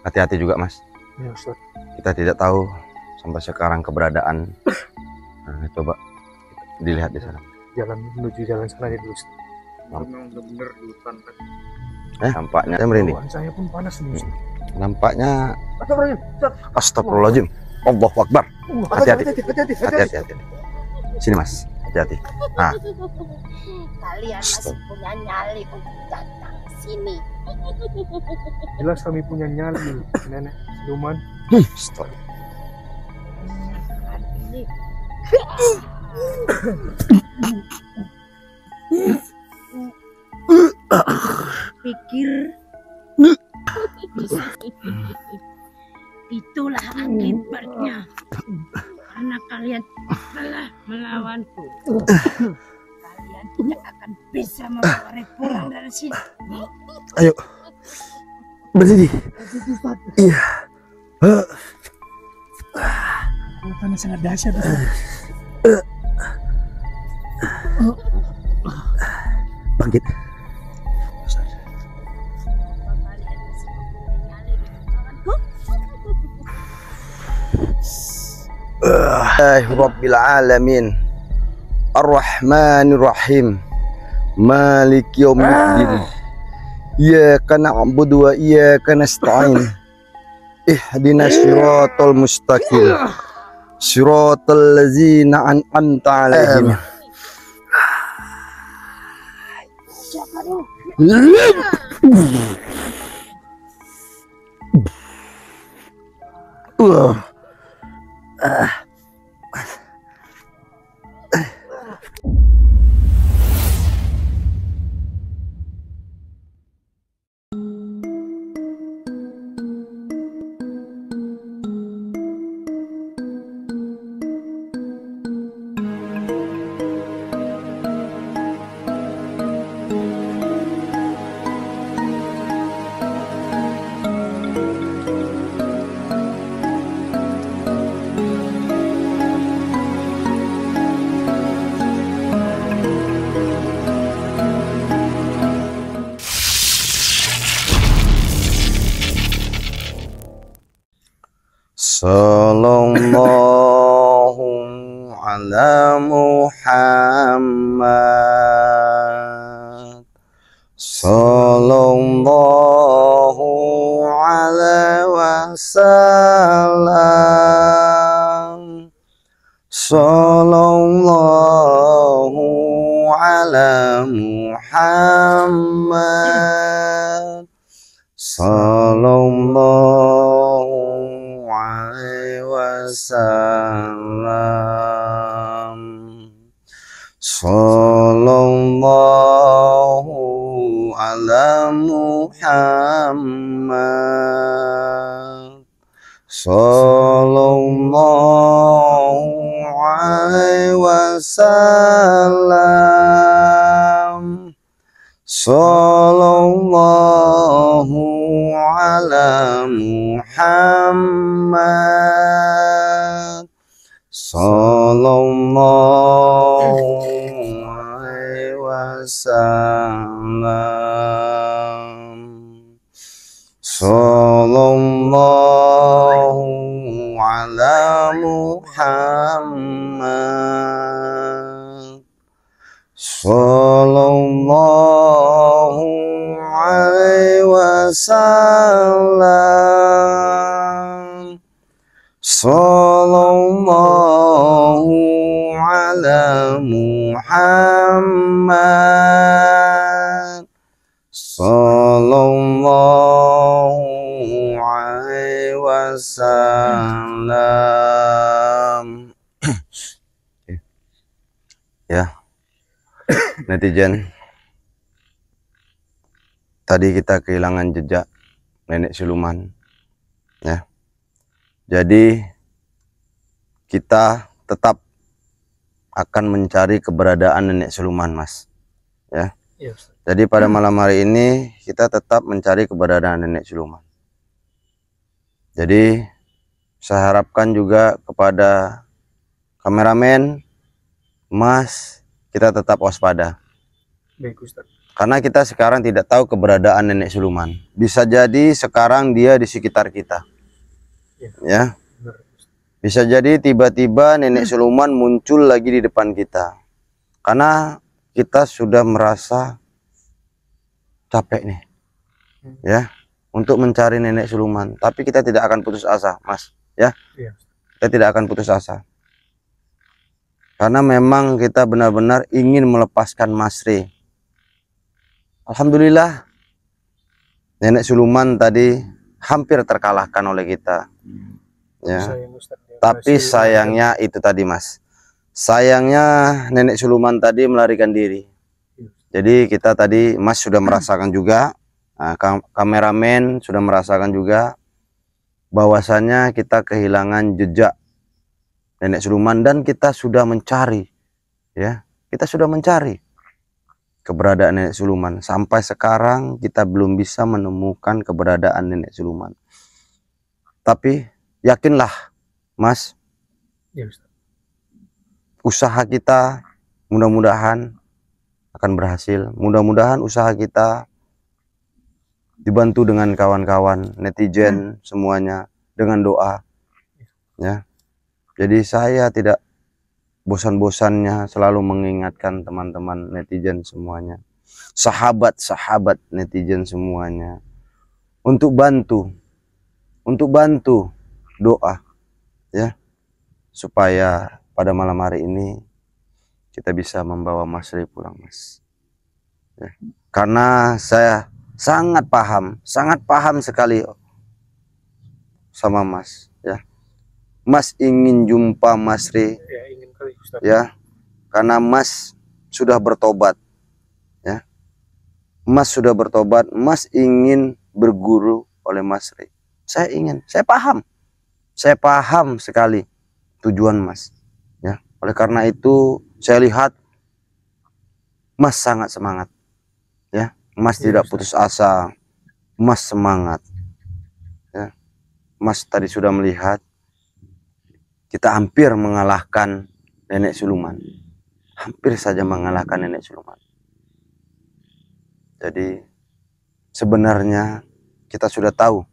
Hati-hati juga Mas. Ya Ustaz. Kita tidak tahu sampai sekarang keberadaan. Nah, coba dilihat di sana. Jalan menuju jalan sana ya dulu. Memang benar-benar di hutan kan. Nampaknya saya merinding. Bawaan saya pun panas nih Ustaz. Nampaknya Astagfirullahaladzim. astagfirullahaladzim. Allahu Akbar. Hati-hati. Hati-hati. Hati-hati. Sini Mas, hati-hati. Nah, Kalian masih punya nyali untuk datang ke sini. Jelas kami punya nyali, nenek siluman. stop. Ini pikir itulah akibatnya karena kalian telah melawanku. Kalian tidak akan bisa membawa pulang dari sini. Ayo. Berdiri. Iya. Kekuatannya sangat dahsyat. Bangkit. Kalian masih mempunyai nyali untuk melawanku. Rabbil alamin. Ar-Rahmanir Rahim. Malik yaumiddin. Iyyaka na'budu wa iyyaka nasta'in. Ihdinas siratal mustaqim. Siratal ladzina an'amta 'alaihim. Sallallahu ala Muhammad. Sallallahu alaihi wasallam. Sallallahu ala Muhammad. Sallallahu alaihi wasallam. Sallallahu ala Muhammad. Sallallahu alaihi wasallam. Sallallahu ala Muhammad. Sallallahu alaihi wasallam. Sallallahu ala Muhammad. Sallallahu alaihi wasallam. Sallallahu ala Muhammad. Sallallahu alaihi wasallam. Ya, netizen, tadi kita kehilangan jejak nenek siluman, ya. Jadi kita tetap akan mencari keberadaan nenek siluman, Mas, ya. Iya Ustaz. Jadi pada malam hari ini kita tetap mencari keberadaan nenek siluman. Jadi saya harapkan juga kepada kameramen, Mas, kita tetap waspada. Baik Ustaz. Karena kita sekarang tidak tahu keberadaan nenek siluman. Bisa jadi sekarang dia di sekitar kita. Ya. Benar. Bisa jadi tiba-tiba nenek siluman muncul lagi di depan kita. Karena kita sudah merasa capek nih. Ya, untuk mencari nenek siluman. Tapi kita tidak akan putus asa, Mas. Ya. Iya. Kita tidak akan putus asa. Karena memang kita benar-benar ingin melepaskan Mas Ri. Alhamdulillah, nenek siluman tadi hampir terkalahkan oleh kita. Ya. Sayang, Ustaz, dia Tapi berhasil. sayangnya itu tadi, Mas. Sayangnya nenek siluman tadi melarikan diri. Jadi kita tadi, Mas sudah merasakan juga, kameramen sudah merasakan juga, bahwasannya kita kehilangan jejak nenek siluman dan kita sudah mencari, ya, kita sudah mencari keberadaan nenek siluman. Sampai sekarang kita belum bisa menemukan keberadaan nenek siluman. Tapi yakinlah, Mas, Iya, Ustaz. usaha kita mudah-mudahan akan berhasil. Mudah-mudahan usaha kita dibantu dengan kawan-kawan netizen semuanya dengan doa, ya. Jadi saya tidak bosan-bosannya selalu mengingatkan teman-teman netizen semuanya, sahabat-sahabat netizen semuanya, untuk bantu doa, ya, supaya pada malam hari ini kita bisa membawa Mas Ri pulang, Mas. Ya. Karena saya sangat paham sekali sama Mas, ya. Mas ingin jumpa Mas Ri, Ya, ingin kali, Ustaz. ya, karena Mas sudah bertobat, ya. Mas sudah bertobat, Mas ingin berguru oleh Mas Ri. Saya ingin, saya paham sekali tujuan Mas, ya. Oleh karena itu saya lihat Mas sangat semangat, ya. Mas tidak putus asa, Mas semangat, ya. Mas tadi sudah melihat kita hampir mengalahkan nenek siluman. Hampir saja mengalahkan nenek siluman. Jadi sebenarnya kita sudah tahu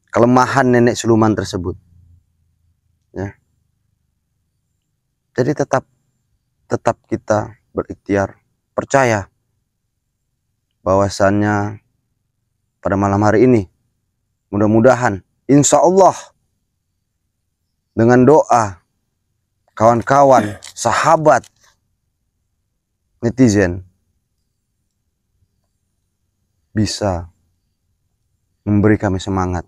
kelemahan nenek siluman tersebut, ya. Jadi tetap kita berikhtiar, percaya bahwasannya pada malam hari ini mudah-mudahan insya Allah dengan doa kawan-kawan, sahabat, netizen bisa memberi kami semangat,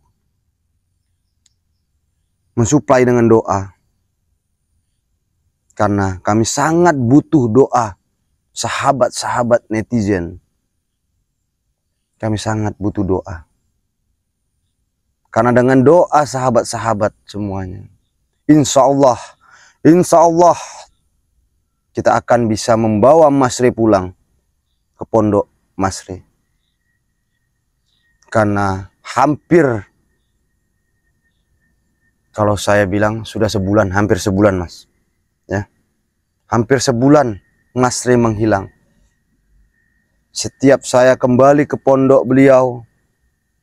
mensuplai dengan doa, karena kami sangat butuh doa sahabat-sahabat netizen. Kami sangat butuh doa, karena dengan doa sahabat-sahabat semuanya, insya Allah kita akan bisa membawa Mas Ri pulang ke pondok Mas Ri. Karena hampir, kalau saya bilang sudah sebulan, hampir sebulan, Mas, ya, hampir sebulan Mas Ri menghilang. Setiap saya kembali ke pondok beliau,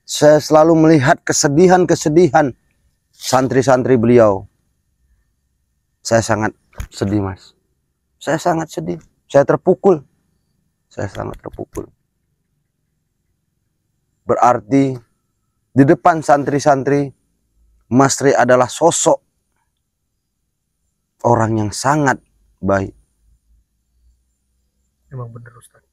saya selalu melihat kesedihan santri-santri beliau. Saya sangat sedih, Mas. Saya sangat sedih. Saya terpukul. Saya sangat terpukul. Berarti di depan santri-santri, Mas Ri adalah sosok orang yang sangat baik. Memang benar, Ustaz.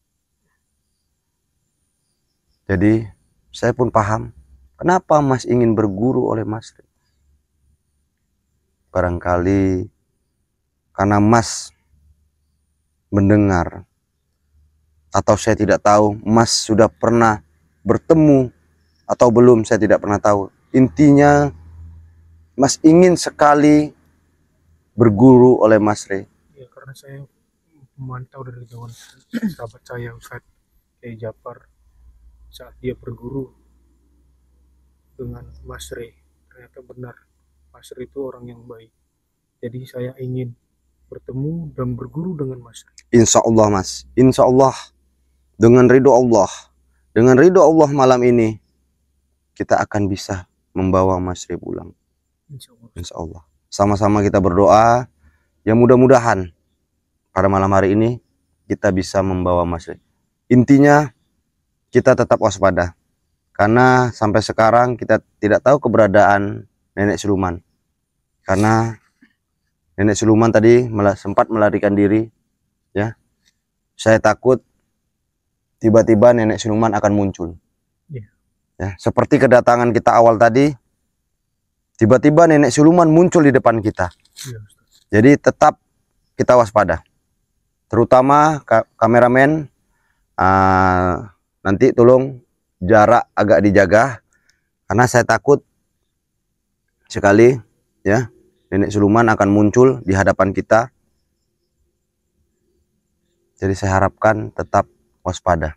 Jadi saya pun paham kenapa Mas ingin berguru oleh Mas Ri. Barangkali karena Mas mendengar, atau saya tidak tahu Mas sudah pernah bertemu atau belum, saya tidak pernah tahu. Intinya Mas ingin sekali berguru oleh Mas Ri. Ya, karena saya memantau dari kawan sahabat saya, Ustaz Kiai Japar, saat dia berguru dengan Mas Ri, ternyata benar Mas Ri itu orang yang baik. Jadi saya ingin bertemu dan berguru dengan Mas Ri. Insya Allah, Mas. Insya Allah dengan ridho Allah, malam ini kita akan bisa membawa Mas Rey pulang. Insya Allah. Insya Allah. Sama-sama kita berdoa, ya mudah-mudahan pada malam hari ini kita bisa membawa Mas Rey. Intinya kita tetap waspada, karena sampai sekarang kita tidak tahu keberadaan nenek siluman. Karena nenek siluman tadi sempat melarikan diri, ya. Saya takut tiba-tiba nenek siluman akan muncul. Ya, seperti kedatangan kita awal tadi, tiba-tiba nenek siluman muncul di depan kita. Jadi tetap kita waspada. Terutama kameramen, nanti tolong jarak agak dijaga, karena saya takut sekali ya nenek siluman akan muncul di hadapan kita. Jadi saya harapkan tetap waspada.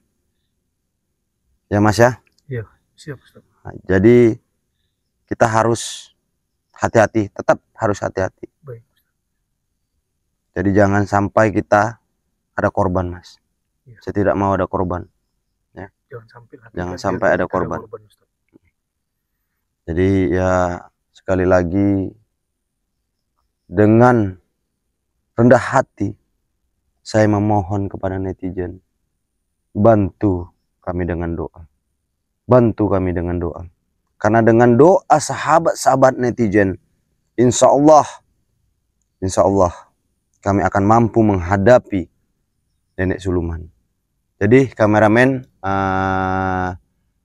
Ya Mas ya? Iya, siap Ustaz. Nah, jadi kita harus hati-hati, tetap harus hati-hati. Baik. Jadi jangan sampai kita ada korban, Mas. Ya. Saya tidak mau ada korban. Ya. Jangan sampai ada korban. Ustaz. Jadi ya sekali lagi dengan rendah hati saya memohon kepada netizen, bantu kami dengan doa. Bantu kami dengan doa. Karena dengan doa sahabat-sahabat netizen, insya Allah kami akan mampu menghadapi nenek siluman. Jadi kameramen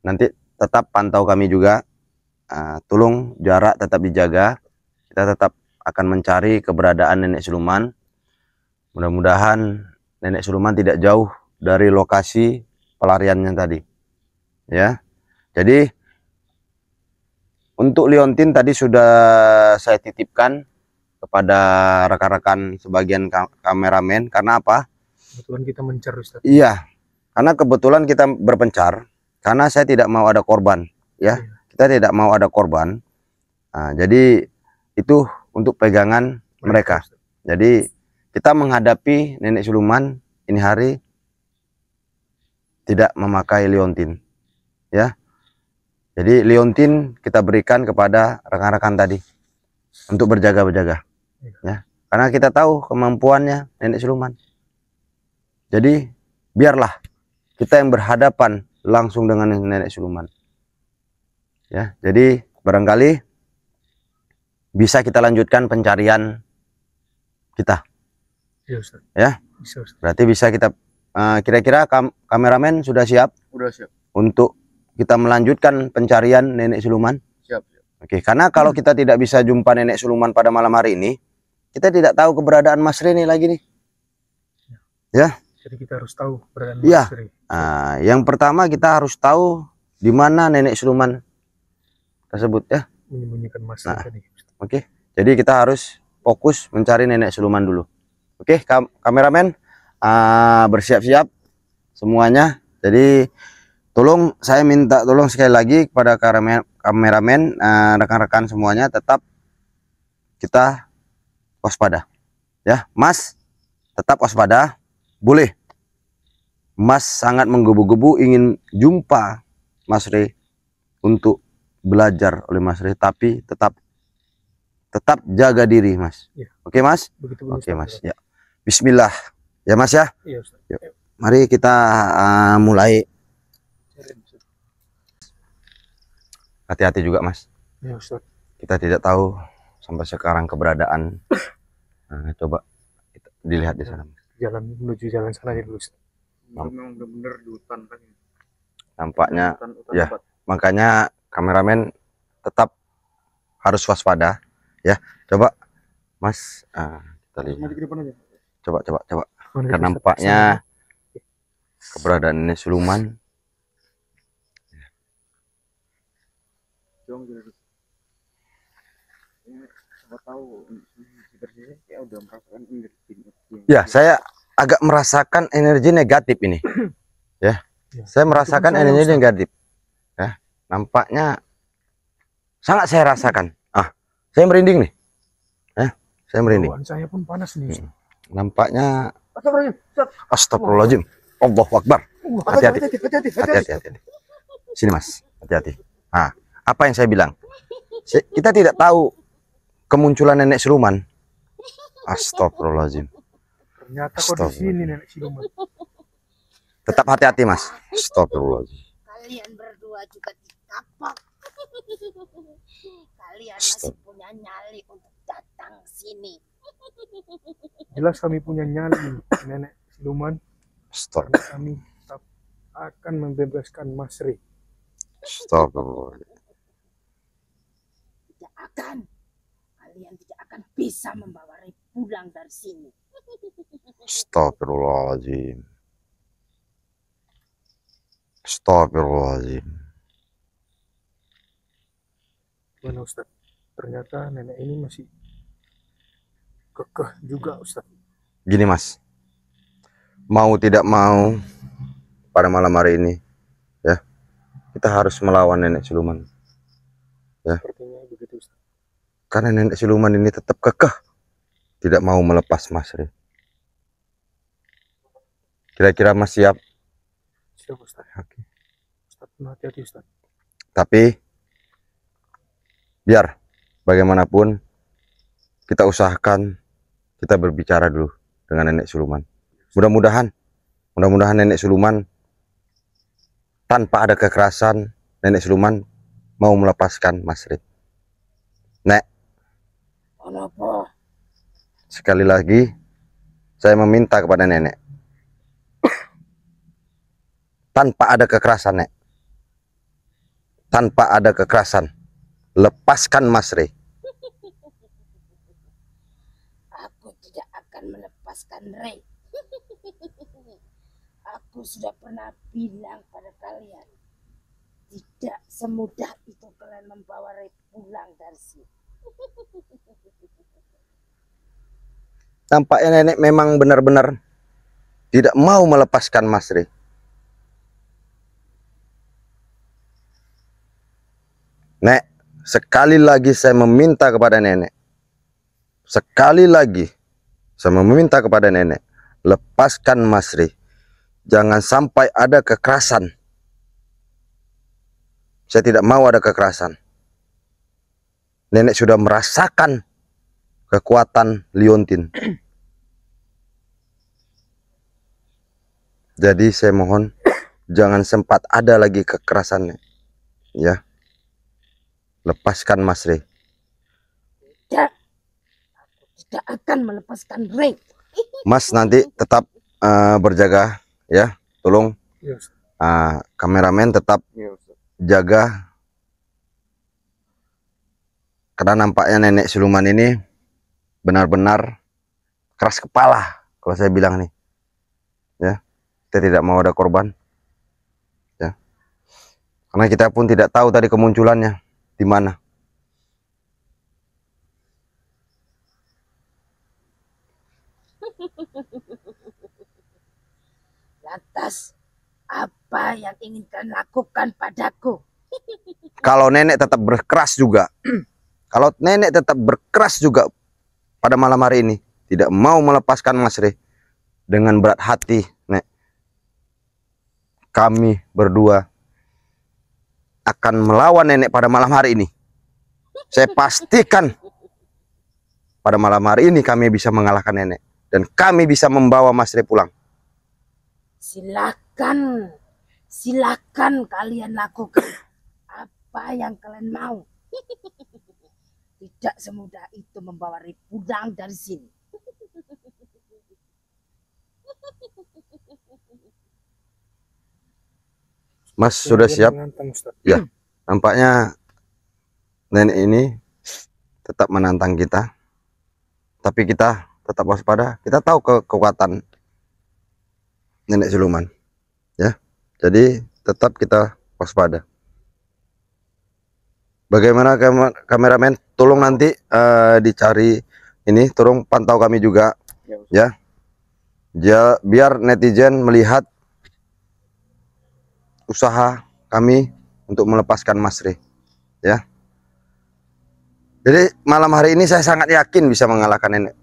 nanti tetap pantau kami juga. Tolong jarak tetap dijaga. Kita tetap akan mencari keberadaan nenek siluman. Mudah-mudahan nenek siluman tidak jauh dari lokasi pelariannya tadi. Ya. Jadi untuk liontin tadi sudah saya titipkan kepada rekan-rekan sebagian kameramen. Karena apa? Kebetulan kita mencar, Ustaz. Iya. Karena kebetulan kita berpencar. Karena saya tidak mau ada korban. Ya. Kita tidak mau ada korban. Jadi itu untuk pegangan mereka. Jadi kita menghadapi nenek siluman ini hari tidak memakai liontin, ya. Jadi liontin kita berikan kepada rekan-rekan tadi untuk berjaga-jaga, ya. Karena kita tahu kemampuannya nenek siluman. Jadi biarlah kita yang berhadapan langsung dengan nenek siluman, ya. Jadi barangkali bisa kita lanjutkan pencarian kita. Ya, Ustaz. Ya, bisa, Ustaz. Berarti bisa kita kira-kira kameramen sudah siap? Udah siap. Untuk kita melanjutkan pencarian nenek siluman? Siap. Oke, karena kalau kita tidak bisa jumpa nenek siluman pada malam hari ini, kita tidak tahu keberadaan Mas Rey lagi nih. Ya. Jadi kita harus tahu keberadaan Ya. Mas Rey. Yang pertama kita harus tahu di mana nenek siluman tersebut, ya. Menyembunyikan Mas Rey tadi. Oke. Jadi kita harus fokus mencari nenek siluman dulu. Oke, kameramen bersiap-siap semuanya. Jadi tolong saya minta tolong sekali lagi kepada kameramen, rekan-rekan semuanya, tetap kita waspada. Ya, Mas tetap waspada. Boleh. Mas sangat menggebu-gebu ingin jumpa Mas Rey untuk belajar oleh Mas Rey, tapi tetap jaga diri, Mas. Ya. Oke, Mas? Begitu, Oke, Mas. Ya. Bismillah. Ya, Mas ya. Iya, Ustaz. Yuk. Mari kita mulai. Hati-hati juga, Mas. Ya, Ustaz. Kita tidak tahu sampai sekarang keberadaan. Coba kita dilihat di sana. Jalan menuju jalan sana ya dulu, Ustaz. Memang benar-benar di hutan kan. Nampaknya Hutan ya. lebat. Makanya kameramen tetap harus waspada, ya. Coba, Mas, kita lihat. Maju ke depan aja. Coba. Mana Karena Ustaz? nampaknya keberadaan nenek siluman. Jom gitu. Siapa tahu sebenarnya ya udah merasakan energi. Ya, saya agak merasakan energi negatif ini. Ya. Ya. Saya merasakan Itu pun saya, energi Ustaz. negatif. Ya, nampaknya sangat saya rasakan. Saya merinding nih. Ya, saya merinding. Bawaan saya pun panas nih, Ustaz. Nampaknya Astagfirullahaladzim. astagfirullahaladzim. Allahu Akbar. Hati-hati. Hati-hati. Sini Mas, hati-hati. Nah, apa yang saya bilang? Kita tidak tahu kemunculan nenek siluman. Astagfirullahaladzim. Ternyata kok di sini nenek siluman. Tetap hati-hati Mas. Astagfirullahaladzim. Kalian berdua juga dikapok. Kalian masih punya nyali untuk datang sini. Jelas kami punya nyali nenek siluman. Stop. Karena kami tetap akan membebaskan Mas Rey. Stop. Tidak akan. Kalian tidak akan bisa membawa Rey pulang dari sini. Astagfirullahaladzim. Astagfirullahaladzim. Gimana Ustadz? Ternyata nenek ini masih kekeh juga Ustadz. Gini Mas, mau tidak mau pada malam hari ini ya, kita harus melawan nenek siluman ya. Sepertinya begitu Ustadz. Karena nenek siluman ini tetap kekeh tidak mau melepas Mas Rey. Kira-kira Mas siap? Siap Ustadz. Oke. Ustadz hati-hati Ustadz. Tapi biar bagaimanapun kita usahakan kita berbicara dulu dengan nenek siluman. Mudah-mudahan nenek siluman tanpa ada kekerasan, nenek siluman mau melepaskan Mas Rey. Nek, Kenapa? sekali lagi saya meminta kepada nenek tanpa ada kekerasan, Nek. Tanpa ada kekerasan, lepaskan Mas Rey. Aku tidak akan melepaskan Rey. Aku sudah pernah bilang pada kalian, tidak semudah itu kalian membawa Rey pulang dari sini. Tampaknya nenek memang benar-benar tidak mau melepaskan Mas Rey. Nek, sekali lagi saya meminta kepada nenek. Sekali lagi saya meminta kepada nenek, lepaskan Mas Rey. Jangan sampai ada kekerasan. Saya tidak mau ada kekerasan. Nenek sudah merasakan kekuatan liontin. Jadi saya mohon jangan sempat ada lagi kekerasannya. Ya. Lepaskan Mas Rey. Tidak. Aku tidak akan melepaskan Rey. Mas nanti tetap berjaga ya. Tolong Yes. kameramen tetap jaga. Karena nampaknya nenek siluman ini benar-benar keras kepala kalau saya bilang nih. Ya. Kita tidak mau ada korban. Ya. Karena kita pun tidak tahu tadi kemunculannya di mana. Lantas, apa yang ingin kalian lakukan padaku? Kalau nenek tetap berkeras juga, kalau nenek tetap berkeras juga pada malam hari ini, tidak mau melepaskan Mas Rey dengan berat hati, Nek, kami berdua akan melawan nenek pada malam hari ini. Saya pastikan pada malam hari ini kami bisa mengalahkan nenek dan kami bisa membawa Mas Rey pulang. Silakan, silakan kalian lakukan apa yang kalian mau. Tidak semudah itu membawa Rey pulang dari sini. Mas sudah siap? Menantang, Ustadz. Ya, nampaknya nenek ini tetap menantang kita. Tapi kita tetap waspada. Kita tahu kekuatan nenek siluman. Ya. Jadi tetap kita waspada. Bagaimana kameramen? Tolong nanti dicari ini, tolong pantau kami juga. Ya. Biar netizen melihat usaha kami untuk melepaskan Mas Rey, ya. Jadi malam hari ini saya sangat yakin bisa mengalahkan nenek.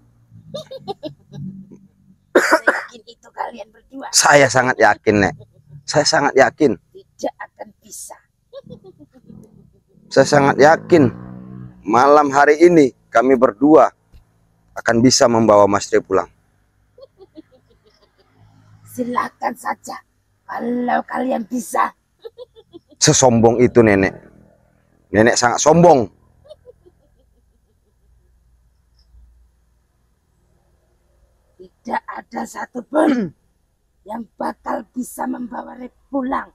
Saya yakin itu kalian berdua. Saya sangat yakin, Nek. Saya sangat yakin. Tidak akan bisa. Saya sangat yakin malam hari ini kami berdua akan bisa membawa Mas Rey pulang. Silakan saja. Kalau kalian bisa. Sesombong itu nenek. Nenek sangat sombong. Tidak ada satupun yang bakal bisa membawa Rey pulang.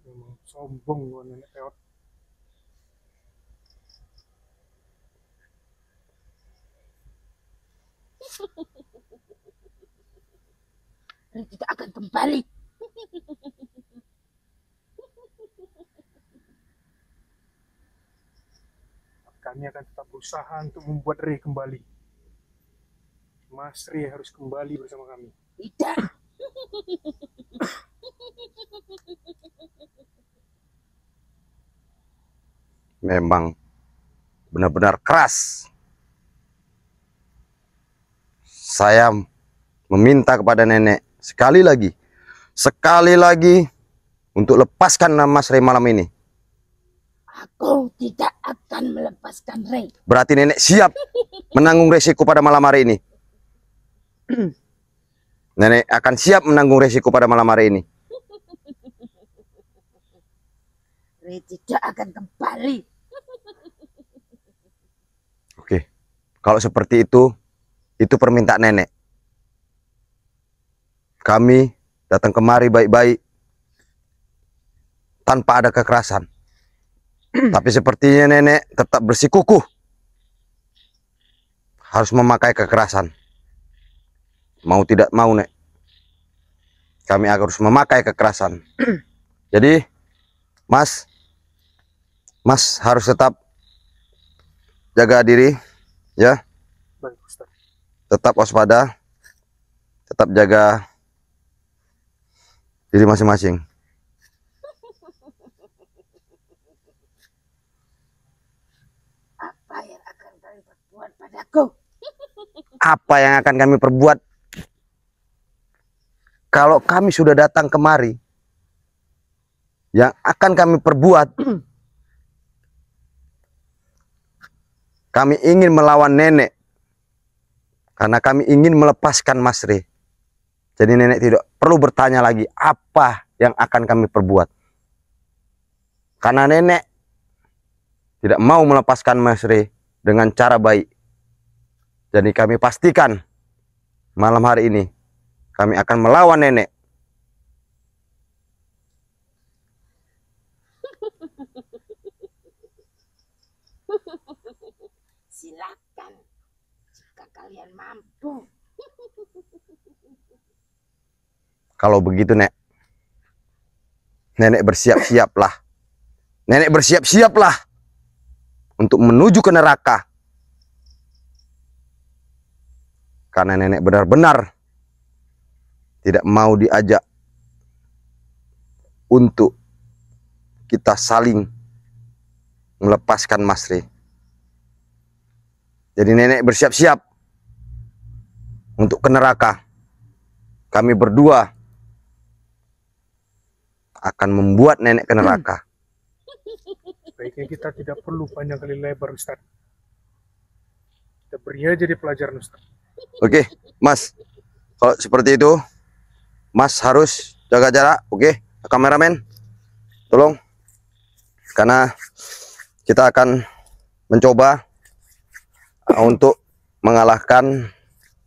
Memang sombong gua nenek peot. Rey tidak akan kembali. Kami akan tetap berusaha untuk membuat Rey kembali. Mas Rey harus kembali bersama kami. Tidak. Memang benar-benar keras. Saya meminta kepada nenek sekali lagi untuk lepaskan Mas Rey malam ini. Aku tidak akan melepaskan Rey. Berarti nenek siap menanggung resiko pada malam hari ini. Nenek akan siap menanggung resiko pada malam hari ini. Rey tidak akan kembali. Oke, kalau seperti itu permintaan nenek. Kami datang kemari baik-baik, tanpa ada kekerasan. Tapi sepertinya nenek tetap bersikukuh harus memakai kekerasan. Mau tidak mau, Nek, kami harus memakai kekerasan. Jadi Mas harus tetap jaga diri, ya. Baik, Ustaz. Tetap waspada, tetap jaga diri masing-masing. Apa yang akan kalian perbuat padaku? Apa yang akan kami perbuat? Kalau kami sudah datang kemari, yang akan kami perbuat, kami ingin melawan nenek. Karena kami ingin melepaskan Mas Rey. Jadi nenek tidak perlu bertanya lagi apa yang akan kami perbuat. Karena nenek tidak mau melepaskan Mas Rey dengan cara baik. Jadi kami pastikan malam hari ini kami akan melawan nenek. Silakan jika kalian mampu. Kalau begitu, Nek, nenek bersiap-siaplah. Nenek bersiap-siaplah untuk menuju ke neraka. Karena nenek benar-benar tidak mau diajak untuk kita saling melepaskan Mas Rey. Jadi nenek bersiap-siap untuk ke neraka. Kami berdua akan membuat nenek ke neraka. Baiknya kita tidak perlu panjang kali lebar, Ustaz. Kita beri aja di pelajaran, Ustaz. Oke, Mas. Kalau seperti itu, Mas harus jaga jarak. Oke, kameramen, tolong. Karena kita akan mencoba untuk mengalahkan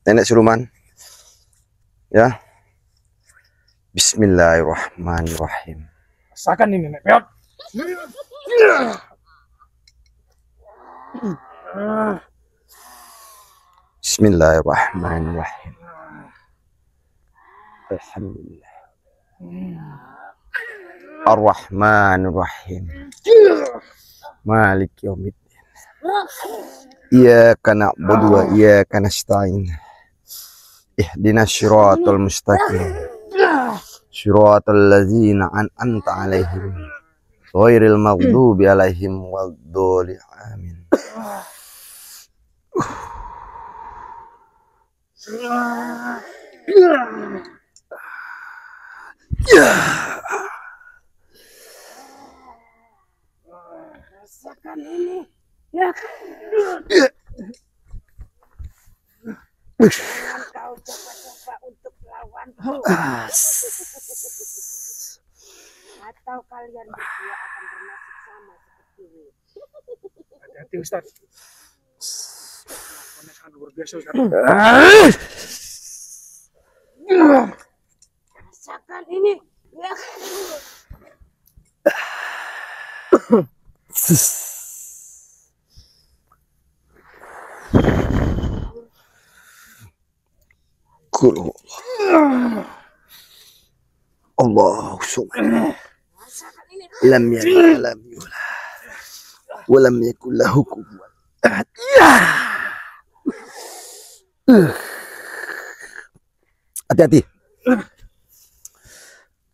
nenek siluman. Ya. Bismillahirrahmanirrahim. Rasakan ini, nenek peot. Bismillahirrahmanirrahim. Alhamdulillah. Ar-Rahmanir-Rahim. Malik yaumiddin. Iyyaka na'budu wa iyyaka nasta'in. Ihdinas siratal mustaqim. Siratal ladzina an'amta 'alaihim ghairil maghdubi 'alaihim waladdallin. Amin. Rasakan ini. Ya. Jangan kau coba-coba untuk melawanku. Atau kalian berdua akan bernasib sama seperti ini. Hati-hati Ustaz. Lawannya sangat luar biasa Ustaz. Rasakan ini. Ya. Kul Allahu subhanahu Rasakan ini. lam yalid wa lam yulad wa lam yakul lahu kufuwan ahad. Hati-hati.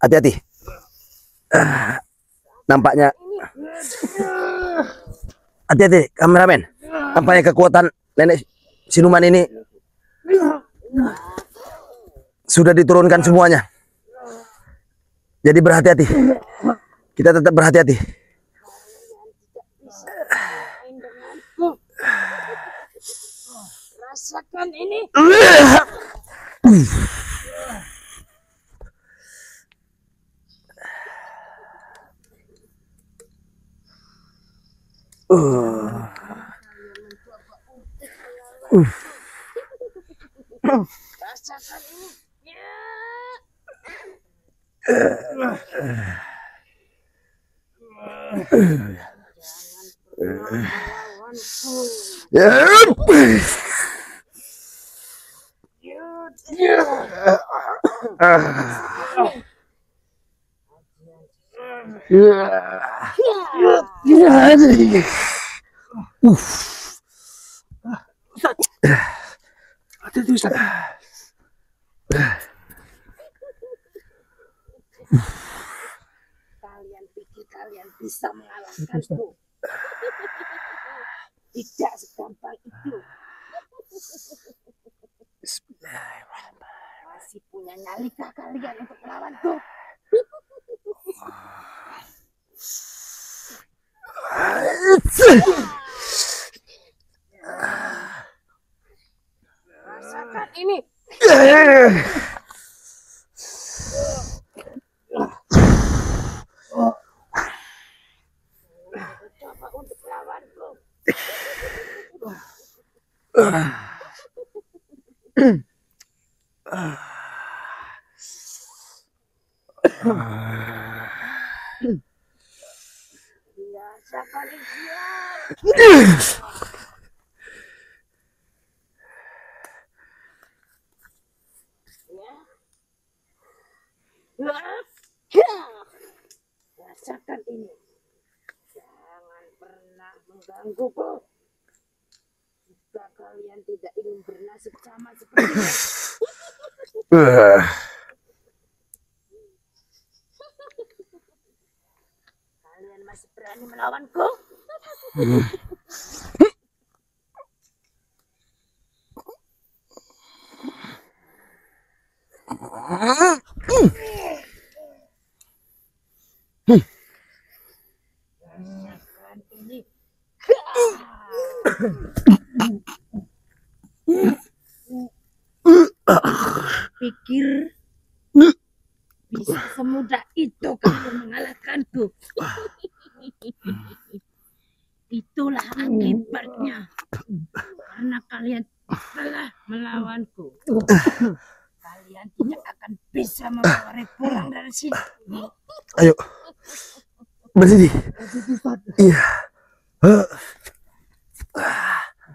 Hati-hati. Nampaknya hati-hati kameramen. Nampaknya kekuatan nenek siluman ini sudah diturunkan semuanya. Jadi berhati-hati. Kita tetap berhati-hati. Rasakan ini. Rasakan ini. Ya. Jangan melawanku. Hati-hati Ustaz. Kalian pikir kalian bisa mengalahkanku? Tidak segampang itu. Masih punya nyalikah kalian untuk melawanku? Rasakan ini. Coba untuk melawanku. Rasakan ini. Rasakan ini. Jangan pernah menggangguku. Jika kalian tidak ingin bernasib sama seperti ini. Kalian masih berani melawanku? Rasakan ini. Pikir bisa semudah itu kalian mengalahkanku. Itulah akibatnya karena kalian telah melawanku. Kalian tidak akan bisa membawa Rey pulang dari sini. Ayo. Berdiri. Iya.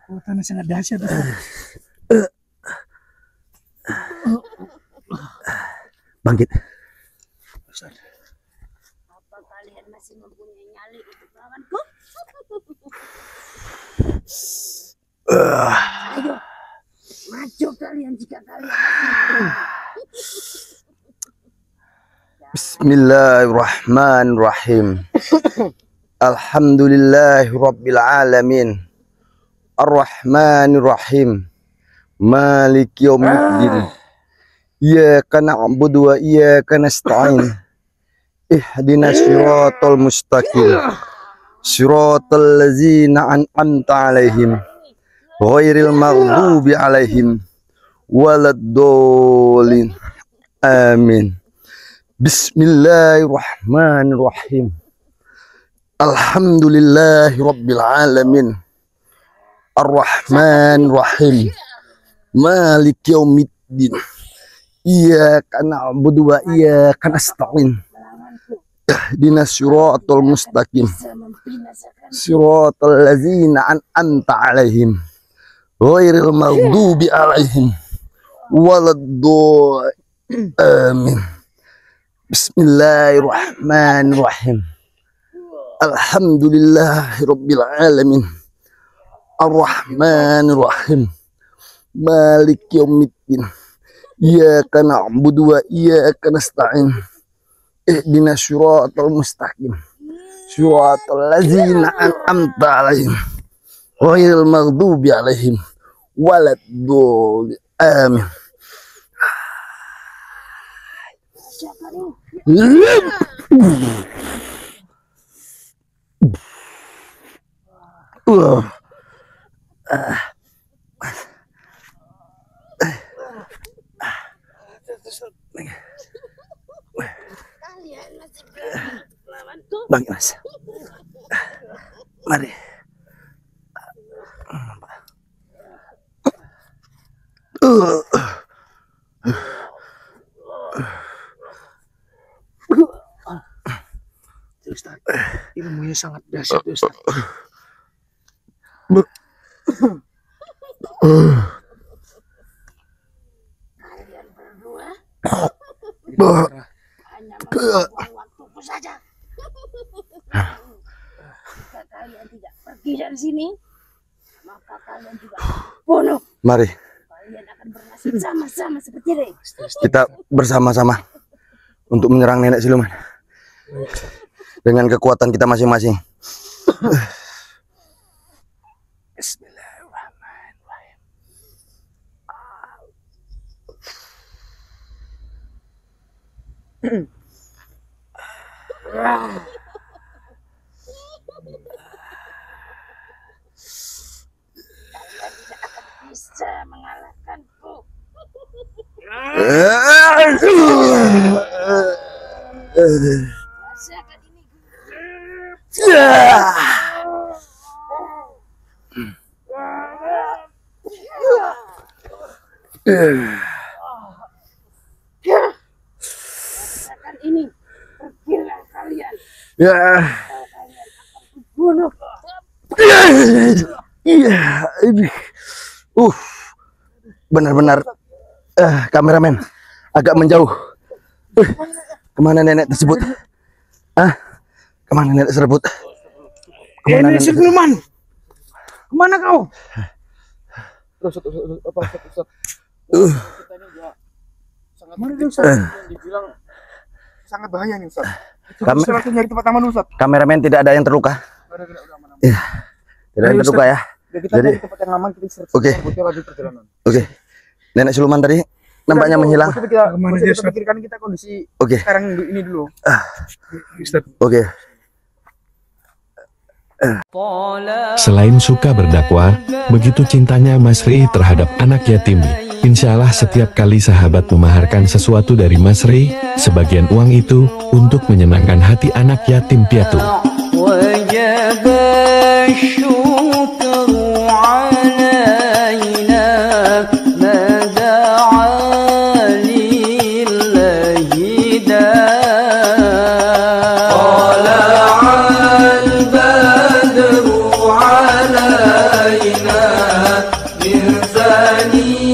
Kekuatannya sangat dahsyat Ustaz. Bangkit. Apa kalian masih mempunyai nyali untuk melawanku? Ayo, maju kalian jika kalian masih. Bismillahirrahmanirrahim. Alhamdulillahirabbil alamin. Arrahmanirrahim. Maliki yaumiddin. iyyaka na'budu wa iyyaka nasta'in. Ihdinas siratal mustaqim. Siratal ladzina an'amta 'alaihim ghairil maghdubi 'alaihim waladdallin. Amin. Bismillahirrahmanirrahim. Alhamdulillahi rabbil alamin. Ar-Rahmanir-Rahim. Maliki yaumiddin. Iyyaka na'budu wa iyyaka nasta'in. Ihdinas siratal mustaqim. Siratal ladzina an'amta 'alaihim ghairil maghdubi 'alaihim waladdallin. Amin. Bismillahirrahmanirrahim. Alhamdulillahirabbil alamin. Ar-Rahmanir-Rahim. Maliki yaumiddin. Iyyaka na'budu wa iyyaka nasta'in. Ihdinas siratal mustaqim. Siratal ladzina an'amta 'alaihim ghairil maghdubi 'alaihim waladdallin. Amin. Kalian masih berani melawanku? Bang Mas. Mari. Ustaz, ilmunya sangat dahsyat Ustaz. Kalian berdua Bah. hanya membuang waktuku saja. Jika kalian tidak pergi dari sini, maka kalian juga bunuh. Mari Kalian akan bernasib sama-sama seperti ini. kita bersama-sama untuk menyerang nenek siluman dengan kekuatan kita masing-masing. Bismillahirrahmanirrahim. Kalian tidak akan bisa mengalahkanku. Rasakan ini. Rasakan ini. Pergilah kalian. Ya. Kalian akan kubunuh. Iya, ini. Benar-benar kameramen agak menjauh. Kemana nenek tersebut? Kemana nenek tersebut? Kemana Nenek siluman. Kemana kau? Terus apa Ustaz? Kita ini juga sangat dibilang sangat bahaya nih Ustaz. Kami- Kita langsung nyari tempat aman Ustaz. Kameramen tidak ada yang terluka. Udah aman. Iya, tidak ada yang terluka ya. Ya, kita Jadi- cari tempat yang aman, kita istirahat. Oke. Kita lanjut perjalanan. Oke, nenek siluman tadi nampaknya menghilang. Kemana dia, Ustaz? Pikirkan kita kondisi Oke, sekarang ini dulu. Ustaz. oke. Selain suka berdakwah, begitu cintanya Mas Rey terhadap anak yatim. Insya Allah setiap kali sahabat memaharkan sesuatu dari Mas Rey, sebagian uang itu untuk menyenangkan hati anak yatim piatu. وجب الشكر علينا ما دعا لله داع طلع البدر علينا من ثني